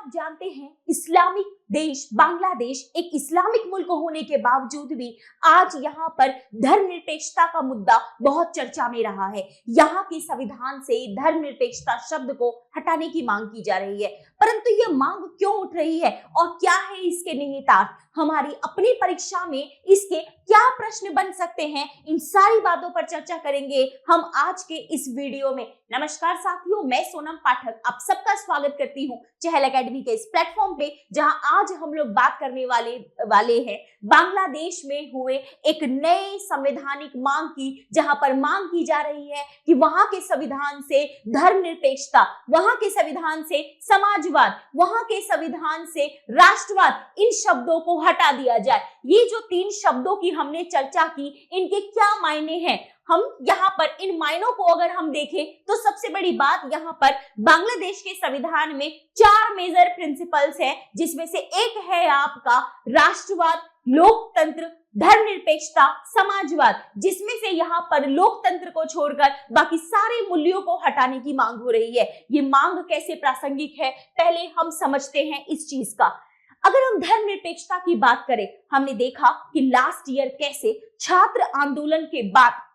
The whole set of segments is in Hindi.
आप जानते हैं इस्लामिक देश बांग्लादेश एक इस्लामिक मुल्क होने के बावजूद भी आज यहाँ पर धर्मनिरपेक्षता का मुद्दा बहुत चर्चा में रहा है। यहाँ के संविधान से धर्मनिरपेक्षता शब्द को हटाने की मांग की जा रही है, परंतु ये मांग क्यों उठ रही है और क्या है इसके निहितार्थ? हमारी अपनी परीक्षा में इसके क्या प्रश्न बन सकते हैं, इन सारी बातों पर चर्चा करेंगे हम आज के इस वीडियो में। नमस्कार साथियों, मैं सोनम पाठक आप सबका स्वागत करती हूँ चहल एकेडमी के इस प्लेटफॉर्म पे, जहां आज हम लोग बात करने वाले हैं बांग्लादेश में हुए एक नए संवैधानिक मांग की, जहां पर मांग की जा रही है कि वहां के संविधान से धर्मनिरपेक्षता, वहां के संविधान से समाजवाद, वहां के संविधान से राष्ट्रवाद, इन शब्दों को हटा दिया जाए। ये जो 3 शब्दों की हमने चर्चा की, इनके क्या मायने हैं? हम यहाँ पर इन मायनों को अगर हम देखें तो सबसे बड़ी बात यहाँ पर बांग्लादेश के संविधान में 4 मेजर प्रिंसिपल्स हैं, जिसमें से एक है आपका राष्ट्रवाद, लोकतंत्र, धर्मनिरपेक्षता, समाजवाद, जिसमें से यहाँ पर लोकतंत्र को छोड़कर बाकी सारे मूल्यों को हटाने की मांग हो रही है। ये मांग कैसे प्रासंगिक है, पहले हम समझते हैं इस चीज का। अगर हम धर्मनिरपेक्षता की बात करें, हमने देखा कि लास्ट ईयर कैसे छात्र आंदोलन के बाद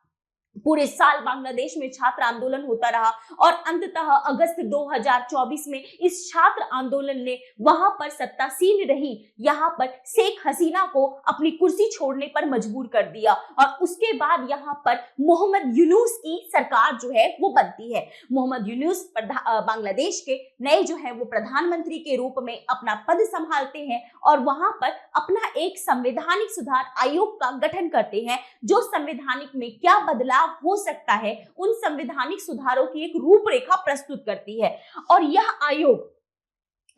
पूरे साल बांग्लादेश में छात्र आंदोलन होता रहा और अंततः अगस्त 2024 में इस छात्र आंदोलन ने वहां पर सत्तासीन रही यहाँ पर शेख हसीना को अपनी कुर्सी छोड़ने पर मजबूर कर दिया और उसके बाद यहाँ पर मोहम्मद यूनुस की सरकार जो है वो बनती है। मोहम्मद यूनुस बांग्लादेश के नए जो है वो प्रधानमंत्री के रूप में अपना पद संभालते हैं और वहां पर अपना एक संवैधानिक सुधार आयोग का गठन करते हैं, जो संवैधानिक में क्या बदलाव हो सकता है उन संवैधानिक सुधारों की एक रूपरेखा प्रस्तुत करती है। और यह आयोग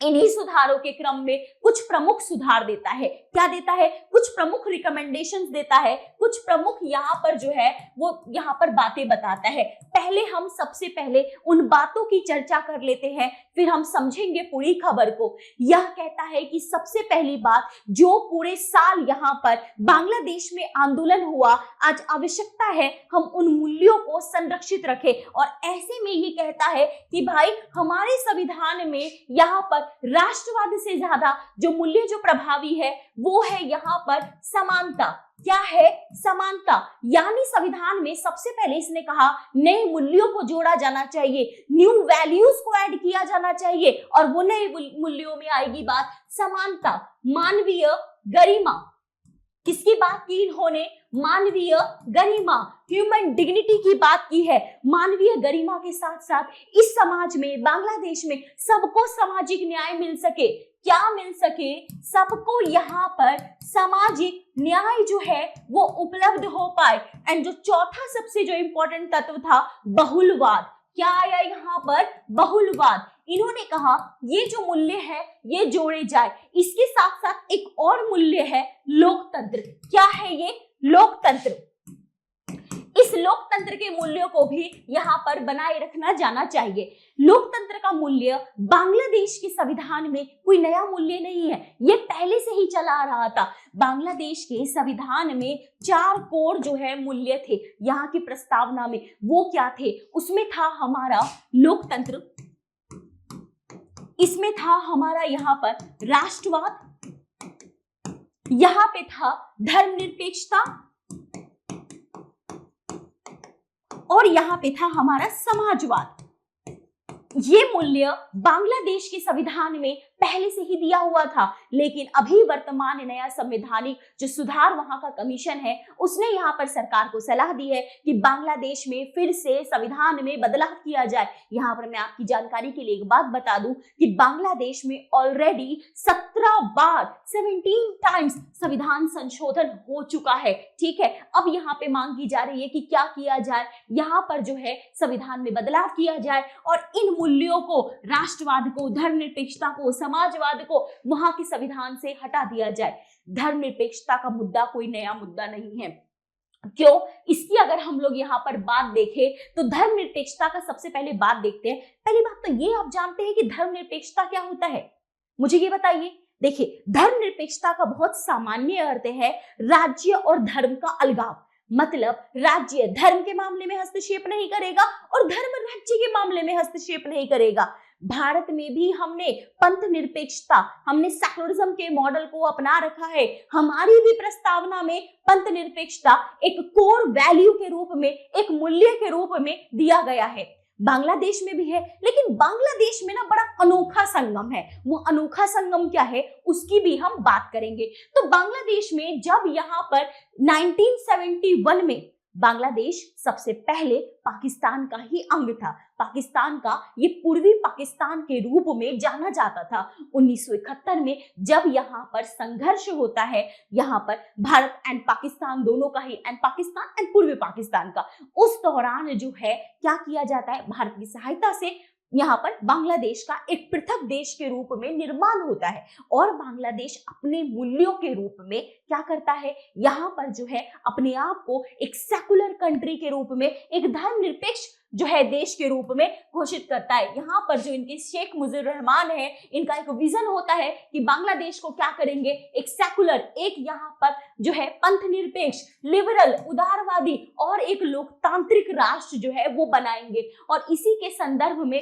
इन्हीं सुधारों के क्रम में कुछ प्रमुख सुधार देता है। क्या देता है? कुछ प्रमुख रिकमेंडेशंस देता है, कुछ प्रमुख यहाँ पर जो है वो यहाँ पर बातें बताता है। पहले हम सबसे पहले उन बातों की चर्चा कर लेते हैं, फिर हम समझेंगे पूरी खबर को। यह कहता है कि सबसे पहली बात, जो पूरे साल यहाँ पर बांग्लादेश में आंदोलन हुआ, आज आवश्यकता है हम उन मूल्यों को संरक्षित रखें। और ऐसे में ये कहता है कि भाई हमारे संविधान में यहाँ पर राष्ट्रवाद से ज्यादा जो मूल्य जो प्रभावी है वो है यहाँ पर समानता। क्या है? समानता। यानी संविधान में सबसे पहले इसने कहा नए मूल्यों को जोड़ा जाना चाहिए, न्यू वैल्यूज को ऐड किया जाना चाहिए और वो नए मूल्यों में आएगी बात समानता, मानवीय गरिमा। किसकी बात की इन्होंने? मानवीय गरिमा, ह्यूमन डिग्निटी की बात की है। मानवीय गरिमा के साथ साथ इस समाज में, बांग्लादेश में सबको सामाजिक न्याय मिल सके। क्या मिल सके? सबको यहाँ पर सामाजिक न्याय जो है वो उपलब्ध हो पाए। एंड जो चौथा सबसे जो इंपॉर्टेंट तत्व था, बहुलवाद। क्या आया यहाँ पर? बहुलवाद। इन्होंने कहा ये जो मूल्य है ये जोड़े जाए। इसके साथ साथ एक और मूल्य है लोकतंत्र। क्या है ये? लोकतंत्र। इस लोकतंत्र के मूल्यों को भी यहाँ पर बनाए रखना जाना चाहिए। लोकतंत्र का मूल्य बांग्लादेश के संविधान में कोई नया मूल्य नहीं है, ये पहले से ही चला आ रहा था। बांग्लादेश के संविधान में 4 कोर जो है मूल्य थे यहाँ की प्रस्तावना में। वो क्या थे? उसमें था हमारा लोकतंत्र, इसमें था हमारा यहाँ पर राष्ट्रवाद, यहाँ पे था धर्मनिरपेक्षता और यहाँ पे था हमारा समाजवाद। ये मूल्य बांग्लादेश के संविधान में पहले से ही दिया हुआ था, लेकिन अभी वर्तमान नया संवैधानिक जो सुधार वहां का कमीशन है उसने यहाँ पर सरकार को सलाह दी है कि बांग्लादेश में फिर से संविधान में बदलाव किया जाए। यहाँ पर मैं आपकी जानकारी के लिए एक बात बता दूं कि बांग्लादेश में ऑलरेडी 17 बार 17 टाइम्स संविधान संशोधन हो चुका है। ठीक है, अब यहाँ पे मांग की जा रही है कि क्या किया जाए, यहाँ पर जो है संविधान में बदलाव किया जाए और इन मूल्यों को, राष्ट्रवाद को, धर्मनिरपेक्षता को, समाजवाद को वहां के संविधान से हटा दिया जाए। धर्मनिरपेक्षता का मुद्दा कोई नया मुद्दा नहीं है। क्यों? इसकी अगर हम लोग यहाँ पर बात देखें तो धर्मनिरपेक्षता का सबसे पहले बात देखते हैं। पहली बात तो ये आप जानते हैं कि धर्मनिरपेक्षता क्या होता है? मुझे ये बताइए। देखिए, धर्मनिरपेक्षता का बहुत सामान्य अर्थ है राज्य और धर्म का अलगाव। मतलब राज्य धर्म के मामले में हस्तक्षेप नहीं करेगा और धर्म राज्य के मामले में हस्तक्षेप नहीं करेगा। भारत में भी हमने पंथ निरपेक्षता, हमने सेकुलरिज्म के मॉडल को अपना रखा है। हमारी भी प्रस्तावना में पंथ निरपेक्षता एक कोर वैल्यू के रूप में, एक मूल्य के रूप में दिया गया है। बांग्लादेश में भी है, लेकिन बांग्लादेश में ना बड़ा अनोखा संगम है। वो अनोखा संगम क्या है उसकी भी हम बात करेंगे। तो बांग्लादेश में जब यहाँ पर 1971 में बांग्लादेश सबसे पहले पाकिस्तान का ही अंग था, पाकिस्तान का ये पूर्वी पाकिस्तान के रूप में जाना जाता था। 1971 में जब यहाँ पर संघर्ष होता है, यहाँ पर भारत एंड पाकिस्तान दोनों का ही, एंड पाकिस्तान एंड पूर्वी पाकिस्तान का, उस दौरान जो है क्या किया जाता है, भारत की सहायता से यहाँ पर बांग्लादेश का एक पृथक देश के रूप में निर्माण होता है। और बांग्लादेश अपने मूल्यों के रूप में क्या करता है, यहाँ पर जो है अपने आप को एक सेकुलर कंट्री के रूप में, एक धर्मनिरपेक्ष जो है देश के रूप में घोषित करता है। यहाँ पर जो इनके शेख मुजीबुर रहमान है, इनका एक विजन होता है कि बांग्लादेश को क्या करेंगे, एक सेकुलर, एक यहाँ पर जो है पंथ निरपेक्ष, लिबरल, उदारवादी और एक लोकतांत्रिक राष्ट्र जो है वो बनाएंगे। और इसी के संदर्भ में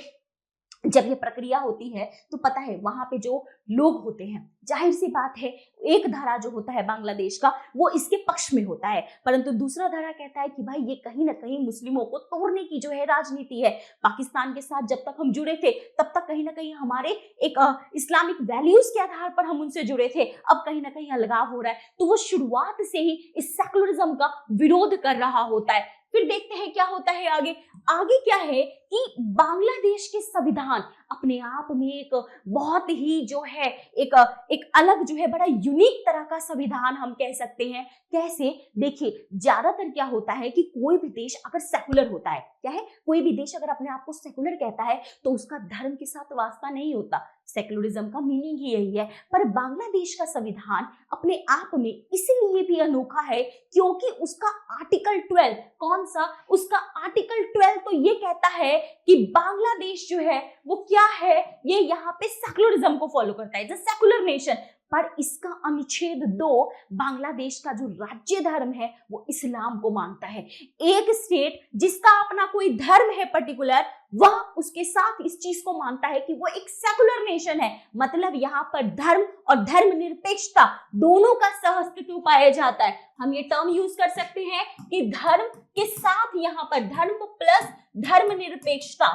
जब ये प्रक्रिया होती है तो पता है वहां पे जो लोग होते हैं, जाहिर सी बात है एक धारा जो होता है बांग्लादेश का वो इसके पक्ष में होता है, परंतु दूसरा धारा कहता है कि भाई ये कहीं ना कहीं मुस्लिमों को तोड़ने की जो है राजनीति है। पाकिस्तान के साथ जब तक हम जुड़े थे तब तक कहीं ना कहीं हमारे एक इस्लामिक वैल्यूज के आधार पर हम उनसे जुड़े थे, अब कहीं ना कहीं अलगाव हो रहा है। तो वो शुरुआत से ही इस सेकुलरिज्म का विरोध कर रहा होता है। फिर देखते हैं क्या होता है आगे। आगे क्या है कि बांग्लादेश के संविधान अपने आप में एक बहुत ही जो है एक अलग जो है बड़ा यूनिक तरह का संविधान हम कह सकते हैं। कैसे, देखिए ज्यादातर क्या होता है कि कोई भी देश अगर सेकुलर होता है, क्या है, कोई भी देश अगर अपने आप को सेकुलर कहता है तो उसका धर्म के साथ वास्ता नहीं होता। सेकुलरिज्म का मीनिंग ही यही है। पर बांग्लादेश का संविधान अपने आप में इसलिए भी अनोखा है क्योंकि उसका आर्टिकल 12, कौन सा, उसका आर्टिकल 12 तो ये कहता है कि बांग्लादेश जो है वो क्या है, ये यहाँ पे सेकुलरिज्म को फॉलो करता है, सेकुलर नेशन। पर इसका अनुच्छेद 2 बांग्लादेश का जो राज्य धर्म है वो इस्लाम को मानता है। एक स्टेट जिसका अपना कोई धर्म है पर्टिकुलर, वह उसके साथ इस चीज को मानता है कि वो एक सेकुलर नेशन है। मतलब यहाँ पर धर्म और धर्मनिरपेक्षता दोनों का सहअस्तित्व पाया जाता है। हम ये टर्म यूज कर सकते हैं कि धर्म के साथ यहाँ पर धर्म प्लस धर्मनिरपेक्षता,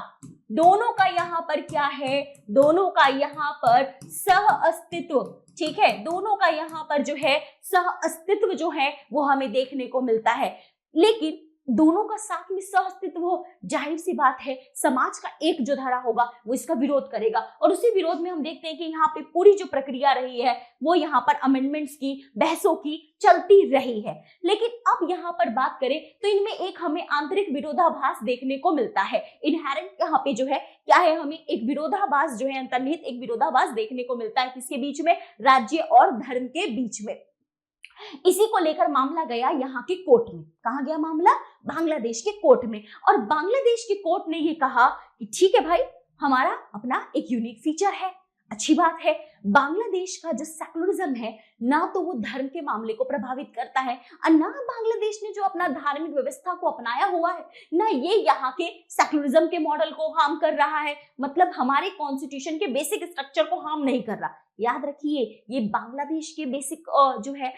दोनों का यहाँ पर क्या है, दोनों का यहाँ पर सहअस्तित्व, ठीक है, दोनों का यहाँ पर जो है सहअस्तित्व जो है वो हमें देखने को मिलता है। लेकिन दोनों का साथ में सहअस्तित्व हो, जाहिर सी बात है समाज का एक जो धारा होगा वो इसका विरोध करेगा। और उसी विरोध में हम देखते हैं कि यहाँ पे पूरी जो प्रक्रिया रही है वो यहाँ पर अमेंडमेंट्स की, बहसों की चलती रही है। लेकिन अब यहाँ पर बात करें तो इनमें एक हमें आंतरिक विरोधाभास देखने को मिलता है। इनहेरेंट यहाँ पे जो है क्या है, हमें एक विरोधाभास जो है, अंतर्निहित एक विरोधाभास देखने को मिलता है। किसके बीच में, राज्य और धर्म के बीच में। इसी को लेकर मामला गया यहाँ के कोर्ट में। कहाँ गया मामला, बांग्लादेश के कोर्ट में। और बांग्लादेश के कोर्ट ने ये कहा कि ठीक है भाई, हमारा अपना एक यूनिक फीचर है, अच्छी बात है। बांग्लादेश का जो सेकुलरिज्म है ना तो वो धर्म के मामले को प्रभावित करता है और ना बांग्लादेश ने जो अपना धार्मिक व्यवस्था को अपनाया हुआ है ना ये यहाँ के सेकुलरिज्म के मॉडल को हार्म कर रहा है। मतलब हमारे कॉन्स्टिट्यूशन के बेसिक स्ट्रक्चर को हार्म नहीं कर रहा। याद रखिए ये बांग्लादेश के बेसिक जो है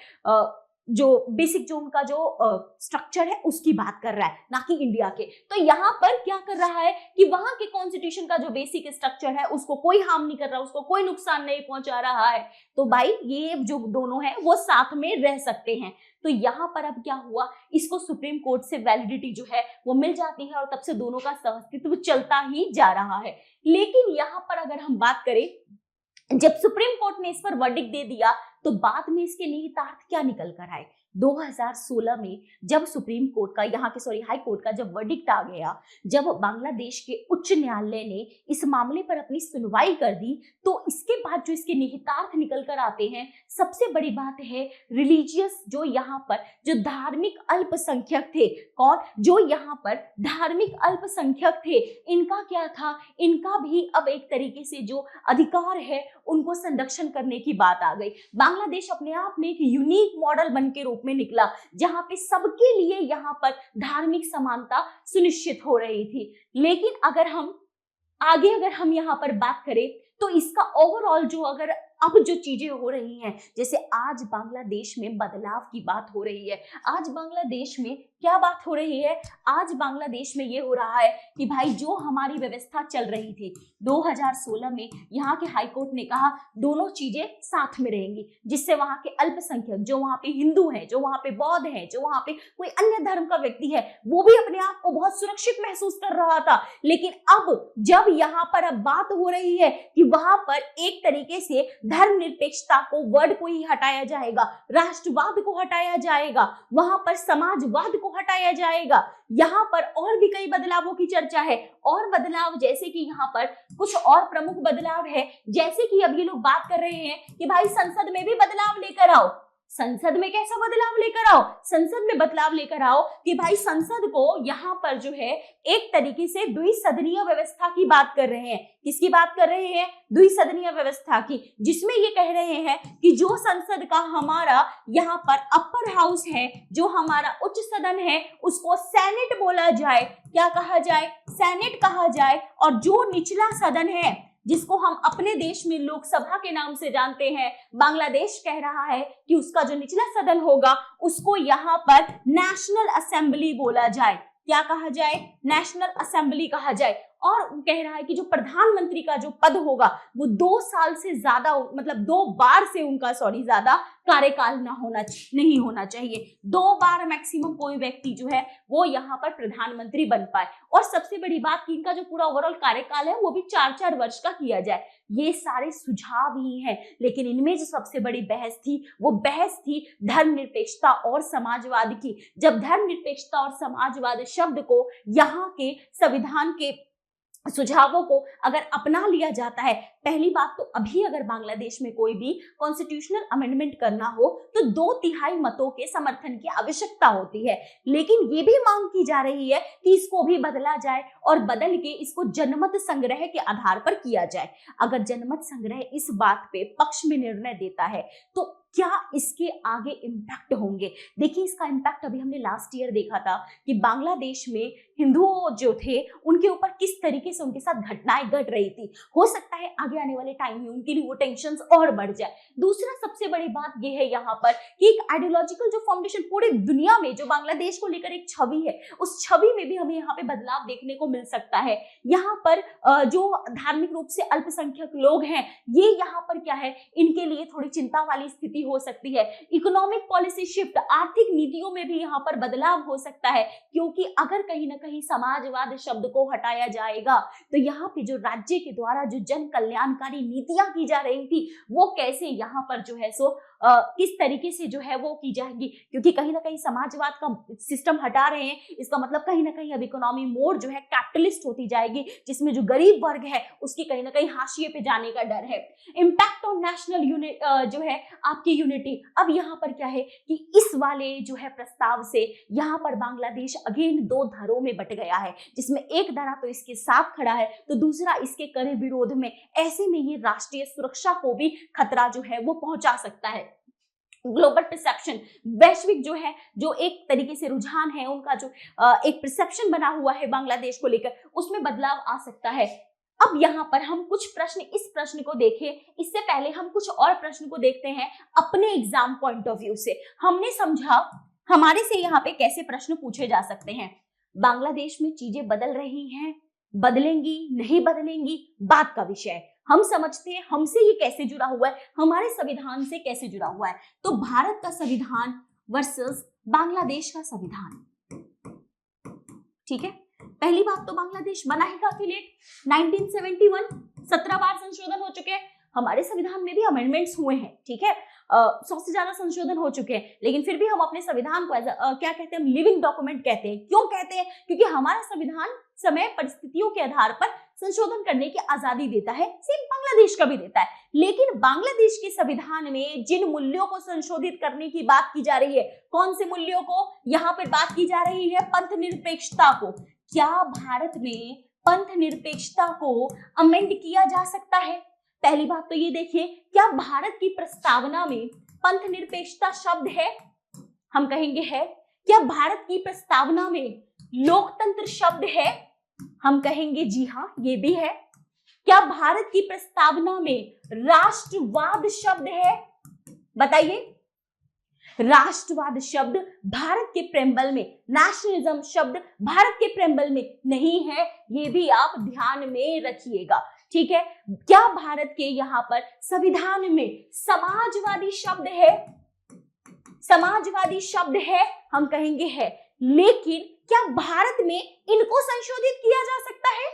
जो उनका जो स्ट्रक्चर है उसकी बात कर रहा है, ना कि इंडिया के। तो यहाँ पर क्या कर रहा है कि वहां के कॉन्स्टिट्यूशन का जो बेसिक स्ट्रक्चर है उसको कोई हार्म नहीं कर रहा, उसको कोई नुकसान नहीं पहुंचा रहा है। तो भाई ये जो दोनों हैं वो साथ में रह सकते हैं। तो यहाँ पर अब क्या हुआ, इसको सुप्रीम कोर्ट से वैलिडिटी जो है वो मिल जाती है और तब से दोनों का सहअस्तित्व चलता ही जा रहा है। लेकिन यहाँ पर अगर हम बात करें, जब सुप्रीम कोर्ट ने इस पर वर्डिक्ट दे दिया तो बाद में इसके निहितार्थ क्या निकल कर आए। 2016 में जब सुप्रीम कोर्ट का हाई कोर्ट का जब वर्डिक्ट आ गया, जब बांग्लादेश के उच्च न्यायालय ने इस मामले पर अपनी सुनवाई कर दी, तो इसके बाद जो इसके निहितार्थ निकल कर आते हैं, सबसे बड़ी बात है रिलीजियस जो यहाँ पर जो धार्मिक अल्पसंख्यक थे, कौन, जो यहाँ पर धार्मिक अल्पसंख्यक थे, इनका क्या था, इनका भी अब एक तरीके से जो अधिकार है उनको संरक्षण करने की बात आ गई। बांग्लादेश अपने आप में एक यूनिक मॉडल बन के रूप में निकला जहां पे सबके लिए यहाँ पर धार्मिक समानता सुनिश्चित हो रही थी। लेकिन अगर हम आगे अगर हम यहाँ पर बात करें तो इसका ओवरऑल जो अगर अब जो चीजें हो रही हैं, जैसे आज बांग्लादेश में बदलाव की बात हो रही है। आज बांग्लादेश में क्या बात हो रही है? आज बांग्लादेश में ये हो रहा है कि भाई जो हमारी व्यवस्था चल रही थी 2016 में, यहाँ के हाईकोर्ट ने कहा दोनों चीजें साथ में रहेंगी, जिससे वहां के अल्पसंख्यक, जो वहां पे हिंदू हैं, जो वहां पे बौद्ध हैं, जो वहां पे कोई अन्य धर्म का व्यक्ति है, वो भी अपने आप को बहुत सुरक्षित महसूस कर रहा था। लेकिन अब जब यहाँ पर अब बात हो रही है कि वहां पर एक तरीके से धर्मनिरपेक्षता को, वर्ड को ही हटाया जाएगा, राष्ट्रवाद को हटाया जाएगा, वहां पर समाजवाद को हटाया जाएगा, यहाँ पर और भी कई बदलावों की चर्चा है। और बदलाव जैसे कि यहाँ पर कुछ और प्रमुख बदलाव है, जैसे कि अब ये लोग बात कर रहे हैं कि भाई संसद में भी बदलाव लेकर आओ। संसद में कैसा बदलाव लेकर आओ? संसद में बदलाव लेकर आओ कि भाई संसद को यहाँ पर जो है एक तरीके से द्विसदनीय व्यवस्था की बात कर रहे हैं। किसकी बात कर रहे हैं? द्विसदनीय व्यवस्था की, जिसमें ये कह रहे हैं कि जो संसद का हमारा यहाँ पर अपर हाउस है, जो हमारा उच्च सदन है, उसको सेनेट बोला जाए। क्या कहा जाए? सेनेट कहा जाए। और जो निचला सदन है, जिसको हम अपने देश में लोकसभा के नाम से जानते हैं, बांग्लादेश कह रहा है कि उसका जो निचला सदन होगा उसको यहाँ पर नेशनल असेंबली बोला जाए। क्या कहा जाए? नेशनल असेंबली कहा जाए। और कह रहा है कि जो प्रधानमंत्री का जो पद होगा वो 2 साल से ज्यादा, मतलब 2 बार से उनका ज्यादा कार्यकाल नहीं होना चाहिए। 2 बार मैक्सिमम कोई व्यक्ति जो है वो यहाँ पर प्रधानमंत्री बन पाए। और सबसे बड़ी बात कि इनका जो पूरा ओवरऑल कार्यकाल है वो भी 4-4 वर्ष का किया जाए। ये सारे सुझाव ही हैं, लेकिन इनमें जो सबसे बड़ी बहस थी वो बहस थी धर्मनिरपेक्षता और समाजवाद की। जब धर्मनिरपेक्षता और समाजवाद शब्द को यहाँ के संविधान के सुझावों को अगर अपना लिया जाता है, पहली बात तो अभी अगर बांग्लादेश में कोई भी कॉन्स्टिट्यूशनल अमेंडमेंट करना हो तो 2/3 मतों के समर्थन की आवश्यकता होती है। लेकिन ये भी मांग की जा रही है कि इसको भी बदला जाए और बदल के इसको जनमत संग्रह के आधार पर किया जाए। अगर जनमत संग्रह इस बात पे पक्ष में निर्णय देता है तो क्या इसके आगे इम्पैक्ट होंगे? देखिए, इसका इम्पैक्ट अभी हमने लास्ट ईयर देखा था कि बांग्लादेश में हिंदुओं जो थे उनके ऊपर किस तरीके से उनके साथ घटनाएं घट रही थी। हो सकता है आगे आने वाले टाइम में उनके लिए वो टेंशंस और बढ़ जाए। दूसरा सबसे बड़ी बात ये है यहाँ पर कि एक आइडियोलॉजिकल जो फाउंडेशन पूरी दुनिया में जो बांग्लादेश को लेकर एक छवि है, उस छवि में भी हमें यहाँ पे बदलाव देखने को मिल सकता है। यहाँ पर जो धार्मिक रूप से अल्पसंख्यक लोग हैं, ये यहाँ पर क्या है, इनके लिए थोड़ी चिंता वाली स्थिति हो सकती है। इकोनॉमिक पॉलिसी शिफ्ट, आर्थिक नीतियों में भी यहाँ पर बदलाव हो सकता है, क्योंकि अगर कहीं ना कहीं समाजवाद शब्द को हटाया जाएगा तो यहाँ पे जो राज्य के द्वारा जो जन कल्याणकारी नीतियां की जा रही थी वो कैसे यहाँ पर जो है किस तरीके से जो है वो की जाएंगी। क्योंकि कहीं ना कहीं समाजवाद का सिस्टम हटा रहे हैं, इसका मतलब कहीं ना कहीं अब इकोनॉमी मोर जो है कैपिटलिस्ट होती जाएगी, जिसमें जो गरीब वर्ग है उसकी कहीं ना कहीं हाशिए पे जाने का डर है। इम्पैक्ट ऑन नेशनल जो है आपकी यूनिटी। अब यहाँ पर क्या है कि इस वाले जो है प्रस्ताव से यहाँ पर बांग्लादेश अगेन 2 धड़ों में बट गया है, जिसमें एक धड़ा तो इसके साथ खड़ा है तो दूसरा इसके कड़े विरोध में। ऐसे में ये राष्ट्रीय सुरक्षा को भी खतरा जो है वो पहुंचा सकता है। ग्लोबल परसेप्शन, वैश्विक जो है, जो एक तरीके से रुझान है उनका, जो एक परसेप्शन बना हुआ है बांग्लादेश को लेकर, उसमें बदलाव आ सकता है। अब यहाँ पर हम कुछ प्रश्न, इस प्रश्न को देखें, इससे पहले हम कुछ और प्रश्न को देखते हैं अपने एग्जाम पॉइंट ऑफ व्यू से। हमने समझा हमारे से यहाँ पे कैसे प्रश्न पूछे जा सकते हैं। बांग्लादेश में चीजें बदल रही हैं, बदलेंगी नहीं बदलेंगी, बात का विषय है। हम समझते हैं हमसे ये कैसे जुड़ा हुआ है, हमारे संविधान से कैसे जुड़ा हुआ है। तो भारत का संविधान वर्सेस बांग्लादेश का संविधान, ठीक है। पहली बात तो बांग्लादेश बना ही काफी लेट, 1971, 17 बार संशोधन हो चुके हैं। हमारे संविधान में भी अमेंडमेंट्स हुए हैं, ठीक है, 100 से ज्यादा संशोधन हो चुके हैं, लेकिन फिर भी हम अपने संविधान को क्या कहते हैं, हम लिविंग डॉक्यूमेंट कहते हैं। क्यों कहते हैं? क्योंकि हमारा संविधान समय परिस्थितियों के आधार पर संशोधन करने की आजादी देता है, सेम बांग्लादेश का भी देता है। लेकिन बांग्लादेश के संविधान में जिन मूल्यों को संशोधित करने की बात की जा रही है, कौन से मूल्यों को यहाँ पर बात की जा रही है? पंथ निरपेक्षता को। क्या भारत में पंथ निरपेक्षता को अमेंड किया जा सकता है? पहली बात तो ये देखिए, क्या भारत की प्रस्तावना में पंथ निरपेक्षता शब्द है? हम कहेंगे है। क्या भारत की प्रस्तावना में लोकतंत्र शब्द है? हम कहेंगे जी हाँ, ये भी है। क्या भारत की प्रस्तावना में राष्ट्रवाद शब्द है? बताइए। राष्ट्रवाद शब्द भारत के प्रेम्बल में, नेशनलिज्म शब्द भारत के प्रेम्बल में नहीं है, ये भी आप ध्यान में रखिएगा। ठीक है। क्या भारत के यहाँ पर संविधान में समाजवादी शब्द है? समाजवादी शब्द है, हम कहेंगे है, लेकिन क्या भारत में इनको संशोधित किया जा सकता है?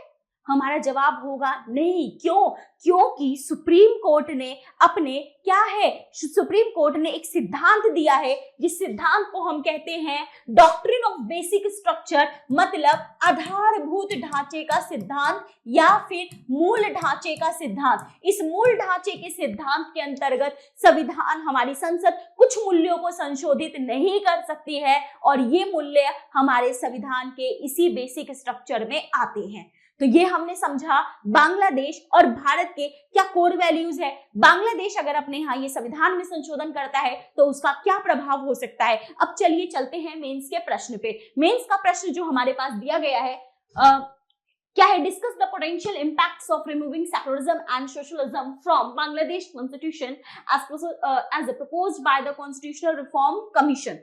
हमारा जवाब होगा नहीं। क्यों? क्योंकि सुप्रीम कोर्ट ने अपने क्या है, सुप्रीम कोर्ट ने एक सिद्धांत दिया है, जिस सिद्धांत को हम कहते हैं डॉक्ट्रिन ऑफ बेसिक स्ट्रक्चर, मतलब आधारभूत ढांचे का सिद्धांत या फिर मूल ढांचे का सिद्धांत। इस मूल ढांचे के सिद्धांत के अंतर्गत संविधान, हमारी संसद कुछ मूल्यों को संशोधित नहीं कर सकती है और ये मूल्य हमारे संविधान के इसी बेसिक स्ट्रक्चर में आते हैं। तो ये हमने समझा बांग्लादेश और भारत के क्या कोर वैल्यूज है। बांग्लादेश अगर अपने यहाँ ये संविधान में संशोधन करता है तो उसका क्या प्रभाव हो सकता है। अब चलिए चलते हैं मेंस के प्रश्न पे। मेंस का प्रश्न जो हमारे पास दिया गया है क्या है, discuss the potential impacts of removing secularism and socialism from Bangladesh constitution as proposed by the constitutional reform commission.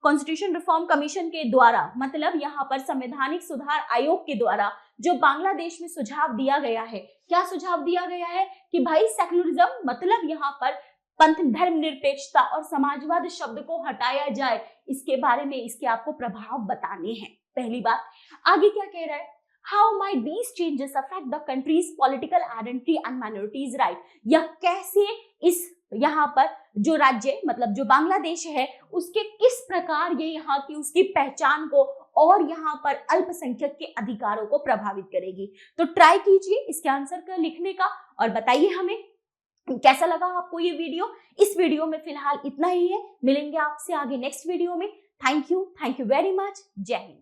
Constitution reform commission के द्वारा, मतलब यहाँ पर संवैधानिक सुधार आयोग के द्वारा जो बांग्लादेश में सुझाव दिया गया है, क्या सुझाव दिया गया है कि भाई सेक्युलरिज्म मतलब यहाँ पर पंथ धर्मनिरपेक्षता और समाजवाद शब्द को हटाया जाए। इसके बारे में इसके आपको प्रभाव बताने हैं। पहली बात। आगे क्या कह रहा है, how might these changes affect the countries political identity and minorities right, या कैसे इस यहाँ पर जो राज्य मतलब जो बांग्लादेश है उसके किस प्रकार ये यहाँ की उसकी पहचान को और यहाँ पर अल्पसंख्यक के अधिकारों को प्रभावित करेगी। तो ट्राई कीजिए इसके आंसर का लिखने का और बताइए हमें कैसा लगा आपको ये वीडियो। इस वीडियो में फिलहाल इतना ही है, मिलेंगे आपसे आगे नेक्स्ट वीडियो में। Thank you very much. जय हिंद।